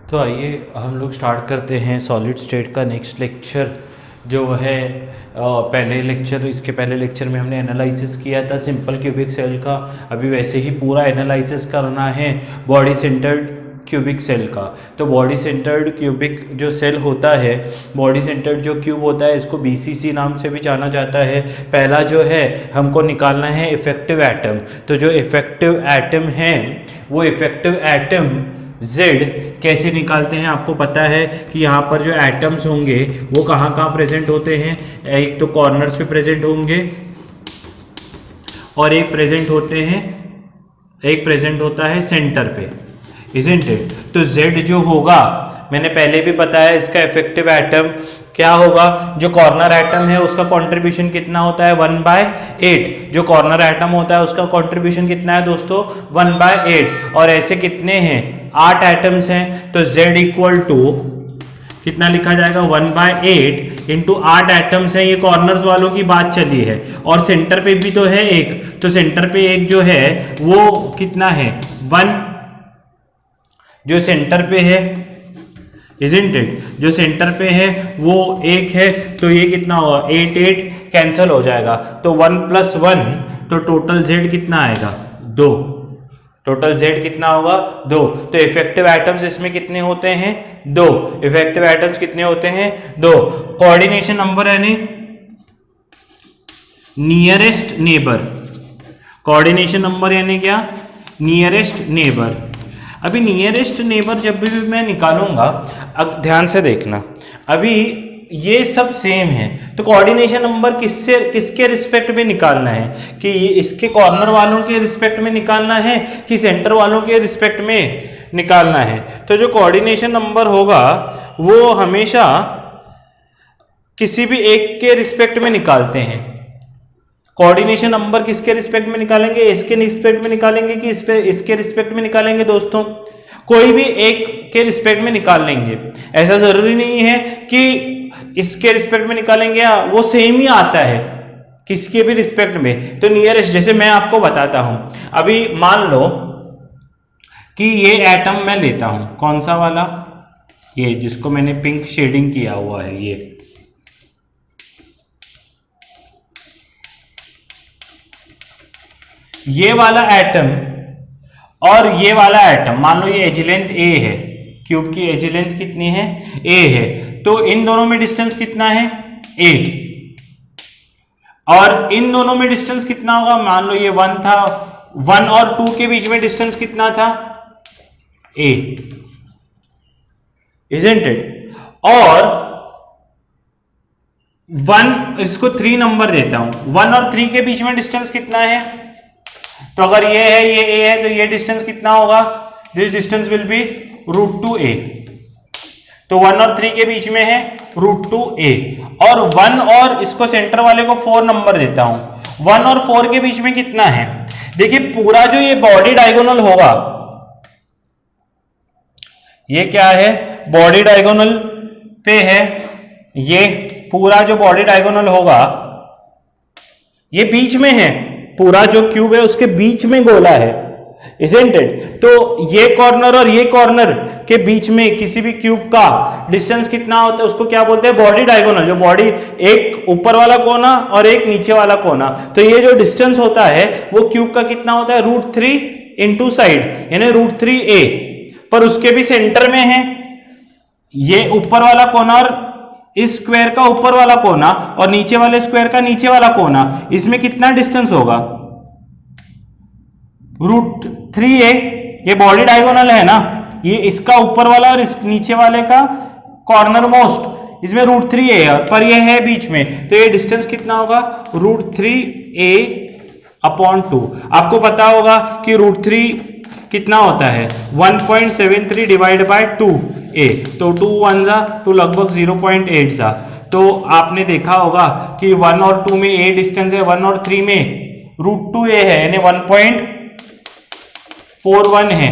तो आइए हम लोग स्टार्ट करते हैं सॉलिड स्टेट का नेक्स्ट लेक्चर जो है इसके पहले लेक्चर में हमने एनालिसिस किया था सिंपल क्यूबिक सेल का। अभी वैसे ही पूरा एनालिसिस करना है बॉडी सेंटर्ड क्यूबिक सेल का। तो बॉडी सेंटर्ड क्यूबिक जो सेल होता है, बॉडी सेंटर्ड जो क्यूब होता है, इसको BCC नाम से भी जाना जाता है। पहला जो है हमको निकालना है इफेक्टिव एटम। तो जो इफेक्टिव एटम है वो इफेक्टिव एटम Z कैसे निकालते हैं आपको पता है कि यहाँ पर जो एटम्स होंगे वो कहाँ कहाँ प्रेजेंट होते हैं। एक तो कॉर्नर्स पे प्रेजेंट होंगे और एक प्रेजेंट होता है सेंटर पे, इजंट इट। तो Z जो होगा, मैंने पहले भी बताया, इसका इफेक्टिव एटम क्या होगा। जो कॉर्नर एटम है उसका कंट्रीब्यूशन कितना होता है 1/8। जो कॉर्नर एटम होता है उसका कंट्रीब्यूशन कितना है दोस्तों 1/8। और ऐसे कितने हैं 8 एटम्स हैं। तो Z इक्वल टू कितना लिखा जाएगा 1/8 इंटू 8 एटम्स हैं। ये कॉर्नर्स वालों की बात चली है। और सेंटर पे भी तो है एक, तो सेंटर पे एक जो है वो कितना है 1, जो सेंटर पे है, इजंट इट, जो सेंटर पे है वो 1 है। तो ये कितना होगा 8 कैंसिल हो जाएगा। तो 1 + 1, तो टोटल Z कितना आएगा 2। टोटल Z कितना होगा 2। तो इफेक्टिव एटम्स इसमें कितने होते हैं 2। इफेक्टिव एटम्स कितने होते हैं 2। कोऑर्डिनेशन नंबर यानी नियरेस्ट नेबर। कोऑर्डिनेशन नंबर यानी क्या, नियरेस्ट नेबर। अभी नियरेस्ट नेबर जब भी मैं निकालूंगा, अब ध्यान से देखना, अभी ये सब सेम है। तो कोऑर्डिनेशन नंबर किसके रिस्पेक्ट में निकालना है, कि ये इसके कॉर्नर वालों के रिस्पेक्ट में निकालना है कि सेंटर वालों के रिस्पेक्ट में निकालना है। तो जो कोऑर्डिनेशन नंबर होगा वो हमेशा किसी भी एक के रिस्पेक्ट में निकालते हैं। कोऑर्डिनेशन नंबर किसके रिस्पेक्ट में निकालेंगे, इसके रिस्पेक्ट में निकालेंगे कि इसके रिस्पेक्ट में निकालेंगे दोस्तों, कोई भी एक के रिस्पेक्ट में निकाल लेंगे। ऐसा जरूरी नहीं है कि इसके रिस्पेक्ट में निकालेंगे, वो सेम ही आता है किसके भी रिस्पेक्ट में। तो नियरेस्ट, जैसे मैं आपको बताता हूं, अभी मान लो कि ये एटम मैं लेता हूं, कौन सा वाला, ये जिसको मैंने पिंक शेडिंग किया हुआ है, ये वाला एटम और ये वाला एटम, मान लो ये एज लेंथ A है, क्यूब की एज लेंथ कितनी है A है। तो इन दोनों में डिस्टेंस कितना है A, और इन दोनों में डिस्टेंस कितना होगा, मान लो ये 1 था, 1 और 2 के बीच में डिस्टेंस कितना था A, इजंट इट। और 1, इसको 3 नंबर देता हूं, 1 और 3 के बीच में डिस्टेंस कितना है। तो अगर ये है ये A है तो ये डिस्टेंस कितना होगा, this distance will be √2a। तो 1 और 3 के बीच में है √2a। और 1 और इसको सेंटर वाले को 4 नंबर देता हूं, 1 और 4 के बीच में कितना है। देखिए पूरा जो ये बॉडी डायगोनल होगा, ये क्या है बॉडी डायगोनल पे है, ये पूरा जो बॉडी डायगोनल होगा ये बीच में है, पूरा जो क्यूब है उसके बीच में गोला है, इजंट इट। तो ये कॉर्नर और ये कॉर्नर के बीच में किसी भी क्यूब का डिस्टेंस कितना होता है, उसको क्या बोलते हैं बॉडी डायगोनल। जो बॉडी, एक ऊपर वाला कोना और एक नीचे वाला कोना, तो ये जो डिस्टेंस होता है वो क्यूब का कितना होता है √3 इंटू साइड, यानी √3a। पर उसके भी सेंटर में है ये ऊपर वाला कोना और इस स्क्वायर का ऊपर वाला कोना और नीचे वाले स्क्वायर का नीचे वाला कोना, इसमें कितना डिस्टेंस होगा √3a। ये बॉडी डायगोनल है ना, ये इसका ऊपर वाला और इस नीचे वाले का कॉर्नर मोस्ट, इसमें √3a है, पर ये है बीच में, तो ये डिस्टेंस कितना होगा √3a/2। आपको पता होगा कि √3 कितना होता है 1.73 डिवाइड बाय 2a, तो 2 1 जा तो लगभग 0.8 जा। तो आपने देखा होगा कि 1 और 2 में a डिस्टेंस है, 1 और 3 में √2a है, यानी 1.41 है,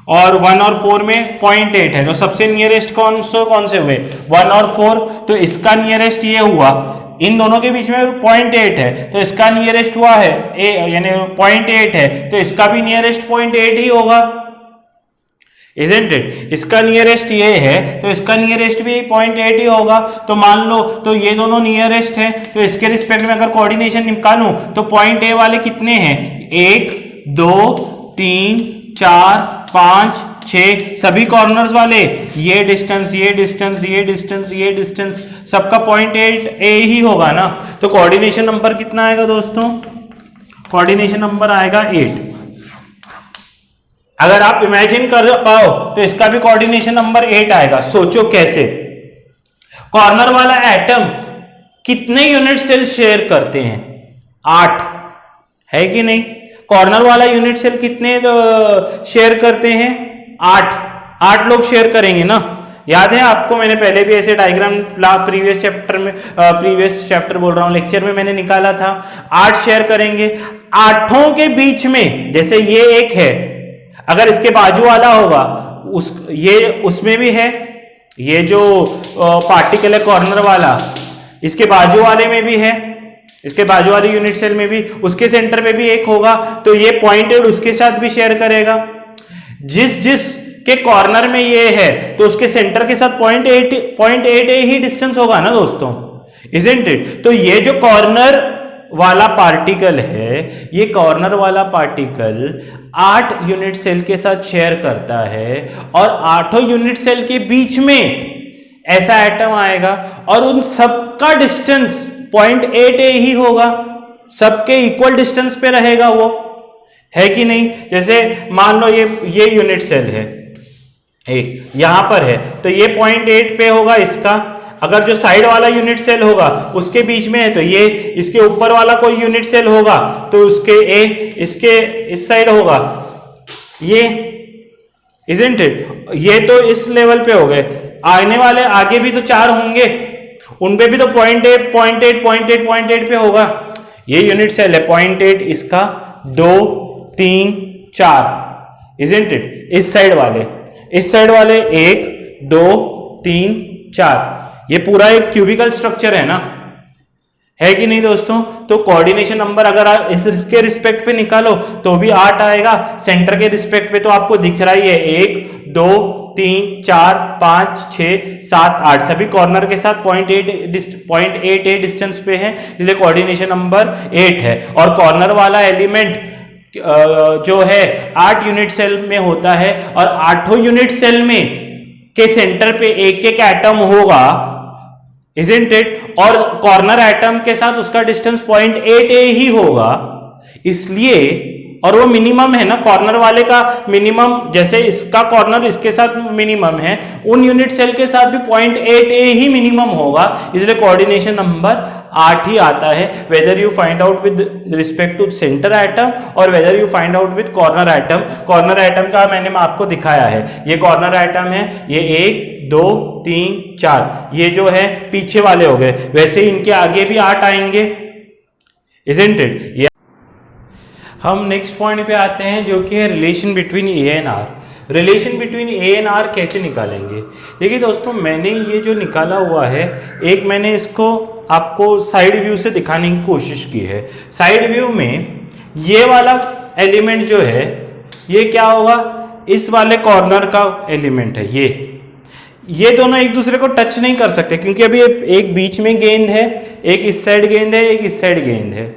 और 1 और 4 में 0.8 है। तो सबसे नियरेस्ट कौन से हुए 1 और 4, तो इसका नियरेस्ट ये हुआ, इन दोनों के बीच में 0.8 है, तो इसका नियरेस्ट हुआ है a, यानी 0.8 है, तो इसका भी नियरेस्ट 0.8 ही होगा। Isn't it? इसका नियरेस्ट ये है तो इसका नियरेस्ट भी 0.8 ही होगा। तो मान लो तो ये दोनों नियरेस्ट हैं, तो इसके रिस्पेक्ट में अगर कोऑर्डिनेशन निकालूं तो पॉइंट ए वाले कितने हैं? 1 2 3 4 5 6 सभी कॉर्नर्स वाले, ये डिस्टेंस ये डिस्टेंस ये डिस्टेंस ये डिस्टेंस सबका 0.8 ए ही होगा ना। तो कोऑर्डिनेशन नंबर कितना आएगा दोस्तों? कोऑर्डिनेशन नंबर आएगा 8। अगर आप इमेजिन कर पाओ तो इसका भी कोऑर्डिनेशन नंबर 8 आएगा। सोचो कैसे? कॉर्नर वाला एटम कितने यूनिट सेल शेयर करते हैं? 8 है कि नहीं? कॉर्नर वाला यूनिट सेल कितने शेयर करते हैं? 8 लोग शेयर करेंगे ना। याद है आपको, मैंने पहले भी ऐसे डायग्राम प्रीवियस चैप्टर बोल रहा हूं, लेक्चर में मैंने निकाला था। 8 शेयर करेंगे। 8 के बीच में जैसे ये एक है, अगर इसके बाजू वाला होगा उसमें भी है, ये जो पार्टिकल है कॉर्नर वाला, इसके बाजू वाले में भी है, इसके बाजू वाले यूनिट सेल में भी, उसके सेंटर पे भी एक होगा, तो ये 0.8 उसके साथ भी शेयर करेगा। जिस के कॉर्नर में ये है तो उसके सेंटर के साथ 0.8 ही डिस्टेंस होगा ना दोस्तों, इजंट इट? तो ये जो कॉर्नर वाला पार्टिकल है, ये कॉर्नर वाला पार्टिकल 8 यूनिट सेल के साथ शेयर करता है और 8 यूनिट सेल के बीच में ऐसा एटम आएगा और उन सबका डिस्टेंस 0.8 ही होगा, सबके इक्वल डिस्टेंस पे रहेगा वो, है कि नहीं? जैसे मान लो ये यूनिट सेल है, एक यहां पर है, तो ये 0.8 पे होगा इसका। अगर जो साइड वाला यूनिट सेल होगा उसके बीच में है तो ये, इसके ऊपर वाला कोई यूनिट सेल होगा तो उसके इसके इस साइड होगा ये, इजंट इट? ये तो इस लेवल पे हो गए। आने वाले आगे भी तो 4 होंगे, उनपे भी तो 0.8 पे होगा। ये यूनिट सेल है 0.8, इसका 2 3 4, इजंट इट? इस साइड वाले 1 2 3 4, ये पूरा एक क्यूबिकल स्ट्रक्चर है ना, है कि नहीं दोस्तों? तो कोऑर्डिनेशन नंबर अगर आप इसके रिस्पेक्ट पे निकालो तो भी 8 आएगा। सेंटर के रिस्पेक्ट पे तो आपको दिख रहा ही है, 1 2 3 4 5 6 7 8 सभी कॉर्नर के साथ 0.8 डिस्टेंस पे है, इसलिए कोऑर्डिनेशन नंबर 8 है। और कॉर्नर वाला एलिमेंट जो है 8 यूनिट सेल में होता है और 8 यूनिट सेल में के सेंटर पे एक एटम होगा, इजंट इट? और कॉर्नर एटम के साथ उसका डिस्टेंस 0.8 ही होगा, इसलिए, और वो मिनिमम है ना, कॉर्नर वाले का मिनिमम, जैसे इसका कॉर्नर इसके साथ मिनिमम है, उन यूनिट सेल के साथ भी 0.8 ही मिनिमम होगा, इसलिए कोऑर्डिनेशन नंबर 8 ही आता है, whether you find out with respect to centre atom और whether you find out with corner atom. Corner atom का मैंने आपको दिखाया है, ये कॉर्नर एटम है, ये 1 2 3 4, ये जो है पीछे वाले हो गए, वैसे इनके आगे भी 8 आएंगे, इजंट इट? हम नेक्स्ट पॉइंट पे आते हैं जो कि है relation between A and R. Relation between A and R कैसे निकालेंगे? देखिए दोस्तों, मैंने ये जो निकाला हुआ है, एक मैंने इसको आपको साइड व्यू से दिखाने की कोशिश की है। साइड व्यू में ये वाला एलिमेंट जो है ये क्या होगा? इस वाले कॉर्नर का एलिमेंट है ये दोनों एक दूसरे को टच नहीं कर सकते क्योंकि अभी एक बीच में गेंद है, एक इस साइड गेंद है, एक इस साइड गेंद है,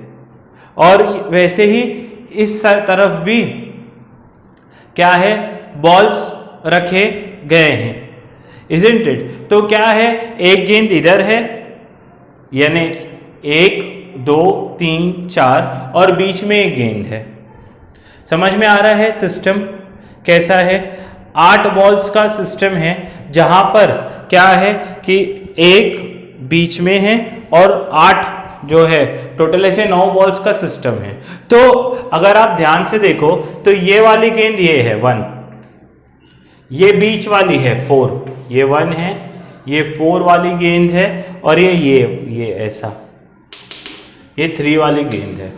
और वैसे ही इस तरफ भी क्या है? बॉल्स रखे गए हैं, इजंट इट? तो क्या है, एक गेंद इधर है, यानी 1 2 3 4 और बीच में एक गेंद है। समझ में आ रहा है सिस्टम कैसा है? 8 बॉल्स का सिस्टम है जहां पर क्या है कि एक बीच में है और 8 जो है टोटल ऐसे 9 बॉल्स का सिस्टम है। तो अगर आप ध्यान से देखो तो ये वाली गेंद ये है 1, ये बीच वाली है 4, ये 1 है, ये 4 वाली गेंद है, और ये ऐसा ये 3 वाली गेंद है।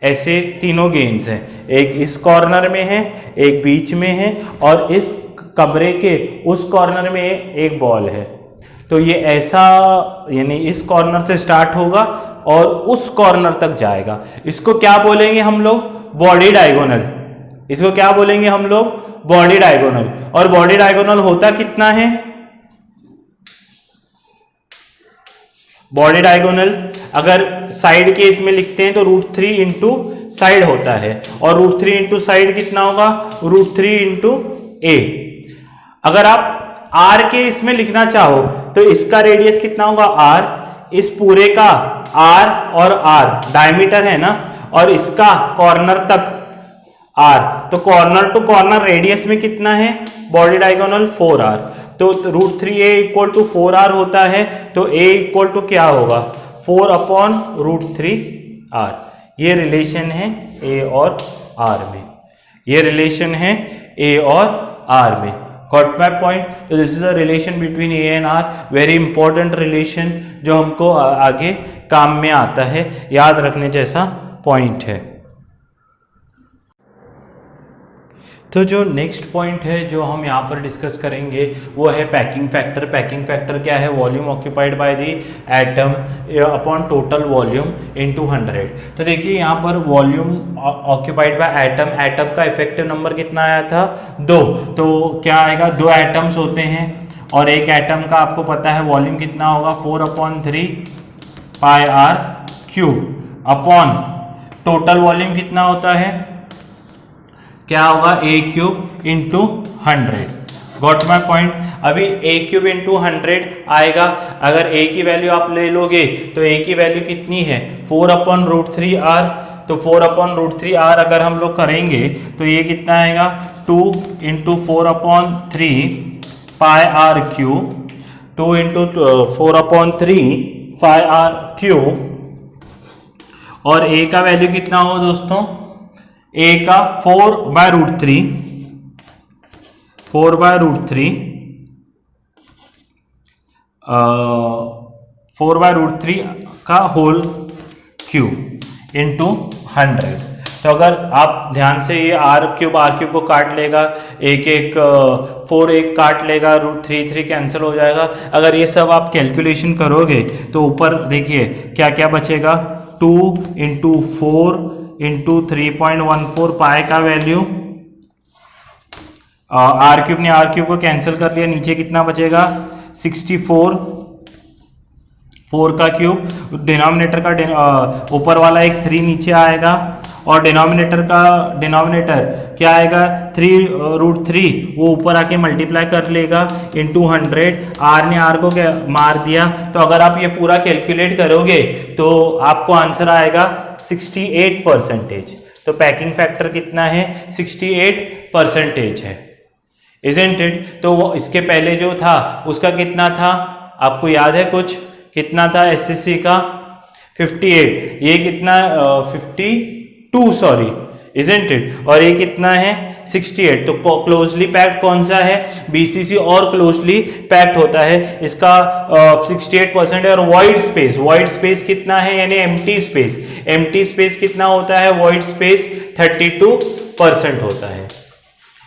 ऐसे तीनों गेंद्स हैं, एक इस कॉर्नर में है, एक बीच में है, और इस कमरे के उस कॉर्नर में एक बॉल है। तो ये ऐसा, यानी इस कॉर्नर से स्टार्ट होगा और उस कॉर्नर तक जाएगा। इसको क्या बोलेंगे हम लोग? Body diagonal. इसको क्या बोलेंगे हम लोग? बॉडी डायगोनल, और बॉडी डायगोनल होता कितना है, बॉडी डायगोनल अगर साइड के इसमें लिखते हैं तो √3 इंटू साइड होता है, और √3 इंटू साइड कितना होगा, √3 इंटू ए। अगर आप आर के इसमें लिखना चाहो तो इसका रेडियस कितना होगा r, इस पूरे का r और r डायमीटर है ना, और इसका कॉर्नर तक r, तो कॉर्नर टू कॉर्नर रेडियस में कितना है बॉडी डायगोनल 4r, तो √3a इक्वल टू 4r होता है, तो a इक्वल टू क्या होगा 4/√3r। ये रिलेशन है a और r में, ये रिलेशन है a और r में। Got my point? तो this is a relation between a and r, very important relation जो हमको आगे काम में आता है, याद रखने जैसा पॉइंट है। तो जो नेक्स्ट पॉइंट है जो हम यहाँ पर डिस्कस करेंगे वो है पैकिंग फैक्टर। पैकिंग फैक्टर क्या है, volume occupied by the atom upon total volume into 100। तो देखिए यहाँ पर volume occupied by atom, atom का इफेक्टिव नंबर कितना आया था 2, तो क्या आएगा 2 एटम्स होते हैं, और एक एटम का आपको पता है वॉल्यूम कितना होगा 4/3 πr³ अपॉन टोटल वॉल्यूम कितना होता है, क्या होगा a³ into 100। Got my point? अभी a³ इंटू 100 आएगा, अगर a की वैल्यू आप ले लोगे तो a की वैल्यू कितनी है 4/√3r, तो 4/√3r अगर हम लोग करेंगे तो ये कितना आएगा 2 इंटू 4/3 πr³, 2 इंटू 4/3 πr³, और a का वैल्यू कितना होगा दोस्तों, a का 4/√3 का होल क्यूब इंटू 100। तो अगर आप ध्यान से ये r³ को काट लेगा, एक 4 एक काट लेगा, √3 कैंसिल हो जाएगा। अगर ये सब आप कैलकुलेशन करोगे तो ऊपर देखिए क्या क्या बचेगा, 2 इंटू 4 इंटू 3.14 पाई का वैल्यू, r³ ने r³ को कैंसिल कर लिया, नीचे कितना बचेगा 64, 4 का क्यूब, डिनोमिनेटर का ऊपर वाला एक 3 नीचे आएगा, और डिनोमिनेटर क्या आएगा 3√3, वो ऊपर आके मल्टीप्लाई कर लेगा इंटू 100, r ने r को मार दिया। तो अगर आप ये पूरा कैलकुलेट करोगे तो आपको आंसर आएगा 68%। तो पैकिंग फैक्टर कितना है 68% है, इजंट इट? तो वो इसके पहले जो था उसका कितना था आपको याद है कुछ, कितना था एसएससी का 58, ये कितना 52 सॉरी, इजंट इट? और ये कितना है 68। तो क्लोजली पैक्ड कौन सा है, बीसीसी और क्लोजली पैक्ड होता है, इसका 68% है। और वॉइड स्पेस कितना है, यानी एम्प्टी स्पेस कितना होता है, वॉइड स्पेस 32% होता है।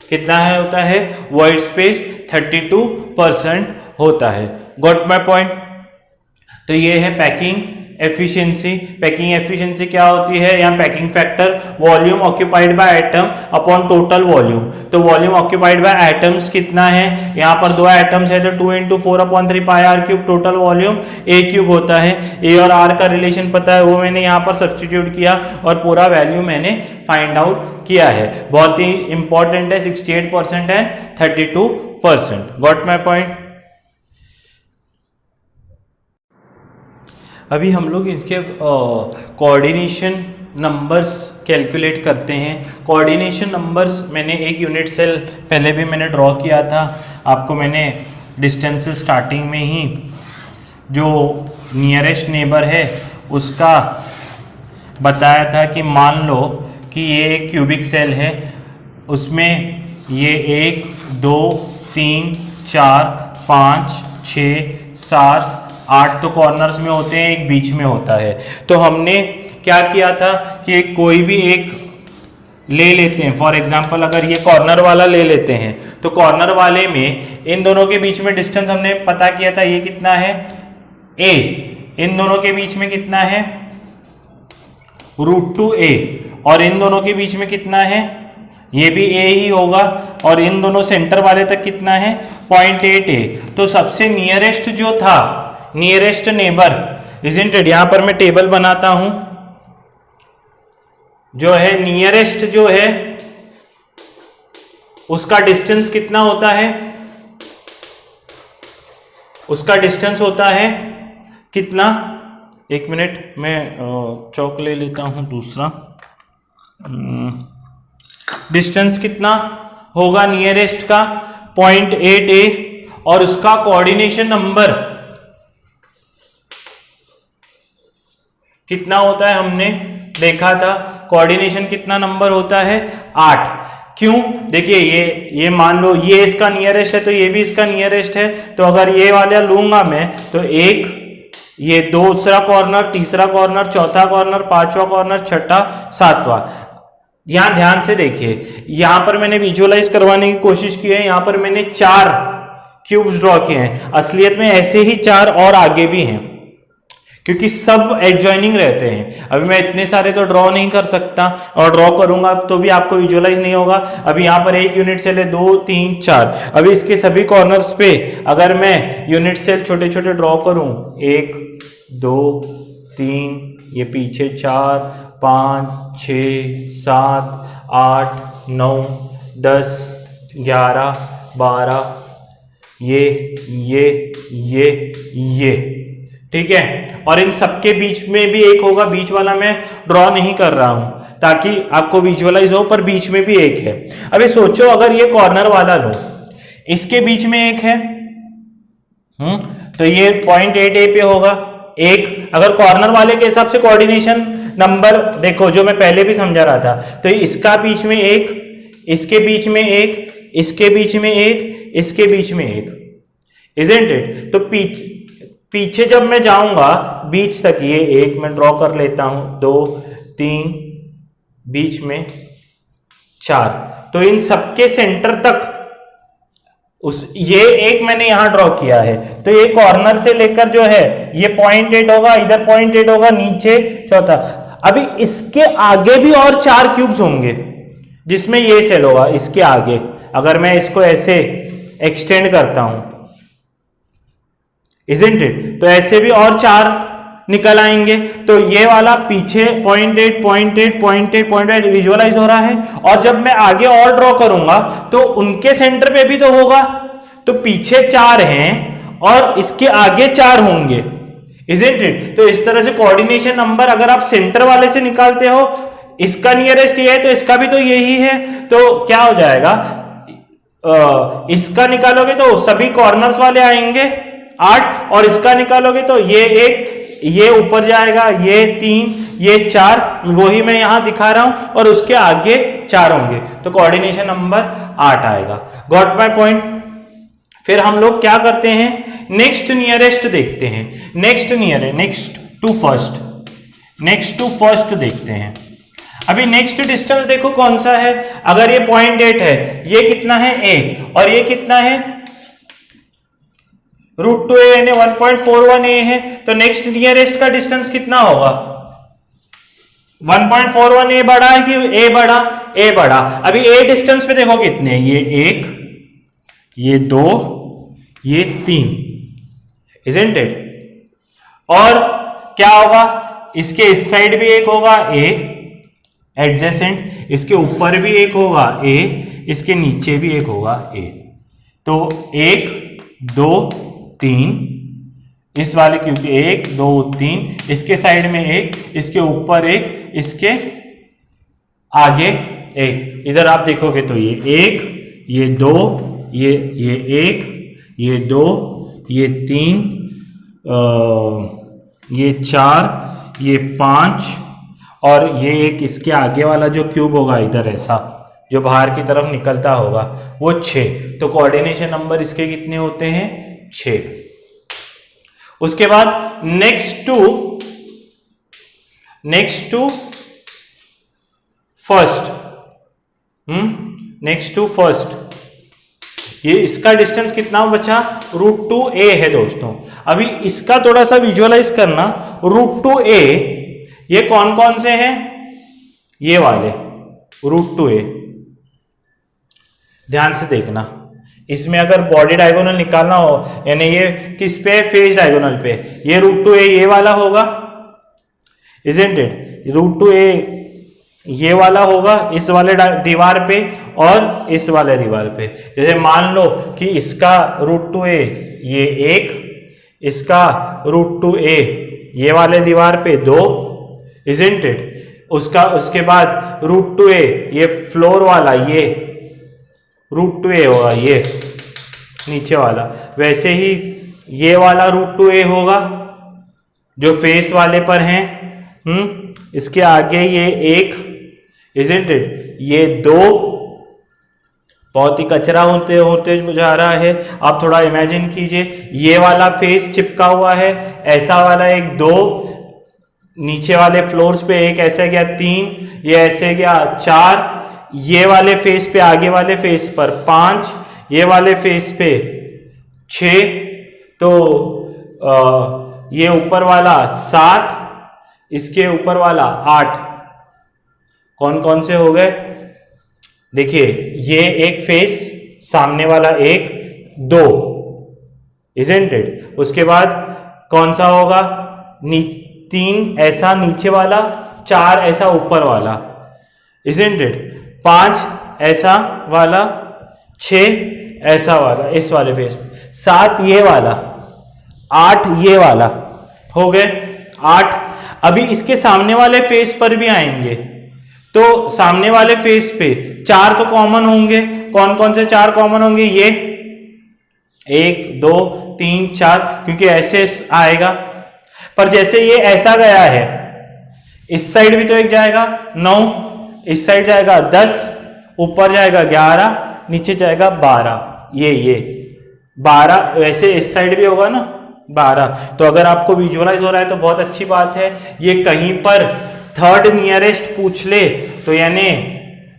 कितना है होता है, वॉइड स्पेस 32% होता है। Got my point? तो ये है पैकिंग एफिशिएंसी। पैकिंग एफिशिएंसी क्या होती है, यहाँ packing factor volume occupied by atom upon total volume. तो वॉल्यूम ऑक्यूपाइड बाय एटम्स कितना है, यहाँ पर 2 एटम्स है तो 2 into 4/3 πr³, total volume a³ होता है। a और r का रिलेशन पता है, वो मैंने यहाँ पर सब्सटीट्यूट किया और पूरा वैल्यू मैंने फाइंड आउट किया है। बहुत ही इंपॉर्टेंट है, 68% एंड 32%। Got my point? अभी हम लोग इसके कोऑर्डिनेशन नंबर्स कैलकुलेट करते हैं। कोऑर्डिनेशन नंबर्स मैंने एक यूनिट सेल पहले भी मैंने ड्रॉ किया था, आपको मैंने डिस्टेंस स्टार्टिंग में ही जो नियरेस्ट नेबर है उसका बताया था कि मान लो कि ये एक क्यूबिक सेल है, उसमें ये 1 2 3 4 5 6 7 8 तो कॉर्नर्स में होते हैं, एक बीच में होता है। तो हमने क्या किया था कि कोई भी एक ले लेते हैं, फॉर एग्जांपल अगर ये कॉर्नर वाला ले लेते हैं तो कॉर्नर वाले में इन दोनों के बीच में डिस्टेंस हमने पता किया था, ये कितना है a, इन दोनों के बीच में कितना है √2a, और इन दोनों के बीच में कितना है ये भी ए ही होगा, और इन दोनों सेंटर वाले तक कितना है 0.8 तो सबसे नियरेस्ट जो था, नियरेस्ट नेबर, इजंट इट, यहां पर मैं टेबल बनाता हूं, जो है नियरेस्ट जो है उसका डिस्टेंस कितना होता है, उसका डिस्टेंस होता है कितना, एक मिनट मैं चौक ले लेता हूं दूसरा, डिस्टेंस कितना होगा नियरेस्ट का 0.8 और उसका कोऑर्डिनेशन नंबर कितना होता है, हमने देखा था कोऑर्डिनेशन कितना नंबर होता है 8। क्यों, देखिए ये मान लो ये इसका नियरेस्ट है तो ये भी इसका नियरेस्ट है, तो अगर ये वाला लूंगा मैं तो एक, ये दूसरा कॉर्नर, तीसरा कॉर्नर, चौथा कॉर्नर, पांचवा कॉर्नर, छठा, सातवां। यहां ध्यान से देखिए, यहां पर मैंने विजुअलाइज करवाने की कोशिश की है, यहां पर मैंने 4 क्यूब्स ड्रॉ किए हैं, असलियत में ऐसे ही 4 और आगे भी हैं, क्योंकि सब एडजॉइनिंग रहते हैं। अभी मैं इतने सारे तो ड्रॉ नहीं कर सकता, और ड्रॉ करूंगा तो भी आपको विजुअलाइज नहीं होगा। अभी यहाँ पर एक यूनिट सेल है, 2 3 4, अभी इसके सभी कॉर्नर्स पे अगर मैं यूनिट सेल छोटे छोटे ड्रॉ करूं, 1 2 3, ये पीछे 4 5 6 7 8 9 10 11 12, ये ठीक है, और इन सबके बीच में भी एक होगा, बीच वाला मैं ड्रॉ नहीं कर रहा हूं ताकि आपको विजुअलाइज हो, पर बीच में भी एक है। अभी सोचो अगर ये कॉर्नर वाला लो, इसके बीच में एक है, तो ये 0.8 पे होगा एक। अगर कॉर्नर वाले के हिसाब से कोऑर्डिनेशन नंबर देखो, जो मैं पहले भी समझा रहा था, तो इसका बीच में एक, इसके बीच में एक, इसके बीच में एक, इसके बीच में एक, इजंट इट। तो पीछे जब मैं जाऊंगा बीच तक, ये एक मैं ड्रॉ कर लेता हूं, 2 3, बीच में 4, तो इन सबके सेंटर तक ये एक मैंने यहां ड्रॉ किया है, तो ये कॉर्नर से लेकर जो है ये 0.8 होगा, इधर 0.8 होगा, नीचे चौथा। अभी इसके आगे भी और 4 क्यूब्स होंगे जिसमें ये सेल होगा, इसके आगे अगर मैं इसको ऐसे एक्सटेंड करता हूं, इजंट इट, तो ऐसे भी और 4 निकल आएंगे। तो ये वाला पीछे 0.8 0.8 0.8 0.8 विजुअलाइज हो रहा है, और जब मैं आगे और ड्रॉ करूंगा तो उनके सेंटर पे भी तो होगा, तो पीछे 4 हैं और इसके आगे 4 होंगे, इजंट इट। तो इस तरह से कोऑर्डिनेशन नंबर अगर आप सेंटर वाले से निकालते हो, इसका नियरेस्ट ये है तो इसका भी तो यही है, तो क्या हो जाएगा, इसका निकालोगे तो सभी कॉर्नर्स वाले आएंगे 8, और इसका निकालोगे तो ये एक, ये ऊपर जाएगा, ये 3, ये 4, वही मैं यहां दिखा रहा हूं, और उसके आगे 4 होंगे, तो कोऑर्डिनेशन नंबर 8 आएगा। Got my point. फिर हम लोग क्या करते हैं, नेक्स्ट नियरेस्ट देखते हैं, नेक्स्ट टू फर्स्ट देखते हैं। अभी नेक्स्ट डिस्टेंस देखो कौन सा है, अगर ये 0.8 है, ये कितना है a, और ये कितना है √2a, यानी 1.41a है, तो नेक्स्ट नियरेस्ट का डिस्टेंस कितना होगा, 1.41a बड़ा है कि a बड़ा, a बड़ा। अभी a डिस्टेंस पे देखो कितने, ये 1, ये 2, ये 3, इजंट इट। और क्या होगा, इसके इस साइड भी एक होगा a एडजेसेंट, इसके ऊपर भी एक होगा a, इसके नीचे भी एक होगा a, तो 1 2 3, इस वाले क्यूब 1 2 3, इसके साइड में एक, इसके ऊपर एक, इसके आगे एक। इधर आप देखोगे तो ये 1, ये 2, ये 1, ये 2, ये 3, ये 4, ये 5, और ये एक इसके आगे वाला जो क्यूब होगा इधर ऐसा जो बाहर की तरफ निकलता होगा वो 6। तो कोऑर्डिनेशन नंबर इसके कितने होते हैं, 6। उसके बाद नेक्स्ट टू फर्स्ट, ये इसका डिस्टेंस कितना बचा, √2a है दोस्तों। अभी इसका थोड़ा सा विजुअलाइज करना, √2a ये कौन कौन से हैं, ये वाले √2a, ध्यान से देखना, इसमें अगर बॉडी डायगोनल निकालना हो, यानी ये किस पे, फेस डायगोनल पे, ये √2a ये वाला होगा, इजंट इट, √2a ये वाला होगा इस वाले दीवार पे और इस वाले दीवार पे। जैसे मान लो कि इसका √2a ये एक, इसका √2a ये वाले दीवार पे 2, इजंट इट, उसके बाद √2a ये फ्लोर वाला ये √2a होगा, ये नीचे वाला, वैसे ही ये वाला √2a होगा जो फेस वाले पर है, इसके आगे ये एक, इजंट इट, ये 2, बहुत ही कचरा होते होते जा रहा है। आप थोड़ा इमेजिन कीजिए, ये वाला फेस चिपका हुआ है, ऐसा वाला एक 2, नीचे वाले फ्लोर्स पे एक ऐसे गया 3, ये ऐसे गया 4, ये वाले फेस पे, आगे वाले फेस पर 5, ये वाले फेस पे 6, तो ये ऊपर वाला 7, इसके ऊपर वाला 8, कौन कौन से हो गए, देखिए ये एक फेस, सामने वाला एक 2, इजंट इट, उसके बाद कौन सा होगा, 3 ऐसा नीचे वाला, 4 ऐसा ऊपर वाला, इजंट इट, 5 ऐसा वाला, 6 ऐसा वाला इस वाले फेस, 7 ये वाला, 8 ये वाला, हो गए 8। अभी इसके सामने वाले फेस पर भी आएंगे, तो सामने वाले फेस पे 4 तो कॉमन होंगे, कौन कौन से 4 कॉमन होंगे, ये 1 2 3 4, क्योंकि ऐसे आएगा, पर जैसे ये ऐसा गया है, इस साइड भी तो एक जाएगा 9, इस साइड जाएगा 10, ऊपर जाएगा 11, नीचे जाएगा 12, ये 12, वैसे इस साइड भी होगा ना 12। तो अगर आपको विजुअलाइज हो रहा है तो बहुत अच्छी बात है। ये कहीं पर थर्ड नियरेस्ट पूछ ले तो यानी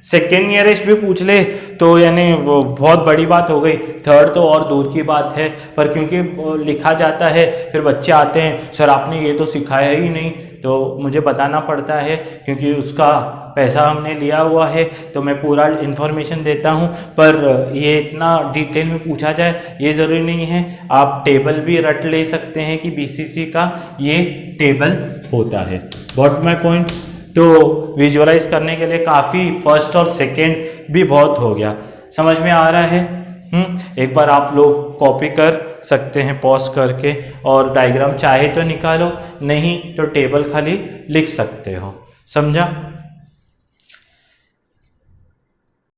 सेकेंड नियरेस्ट भी पूछ ले तो यानी वो बहुत बड़ी बात हो गई, थर्ड तो और दूर की बात है। पर क्योंकि लिखा जाता है, फिर बच्चे आते हैं, सर आपने ये तो सिखाया ही नहीं, तो मुझे बताना पड़ता है क्योंकि उसका पैसा हमने लिया हुआ है, तो मैं पूरा इन्फॉर्मेशन देता हूँ। पर ये इतना डिटेल में पूछा जाए ये ज़रूरी नहीं है। आप टेबल भी रट ले सकते हैं कि बीसीसी का ये टेबल होता है। What my point? तो विजुअलाइज करने के लिए काफ़ी फर्स्ट और सेकंड भी बहुत हो गया, समझ में आ रहा है। एक बार आप लोग कॉपी कर सकते हैं पॉज करके, और डायग्राम चाहे तो निकालो, नहीं तो टेबल खाली लिख सकते हो। समझा?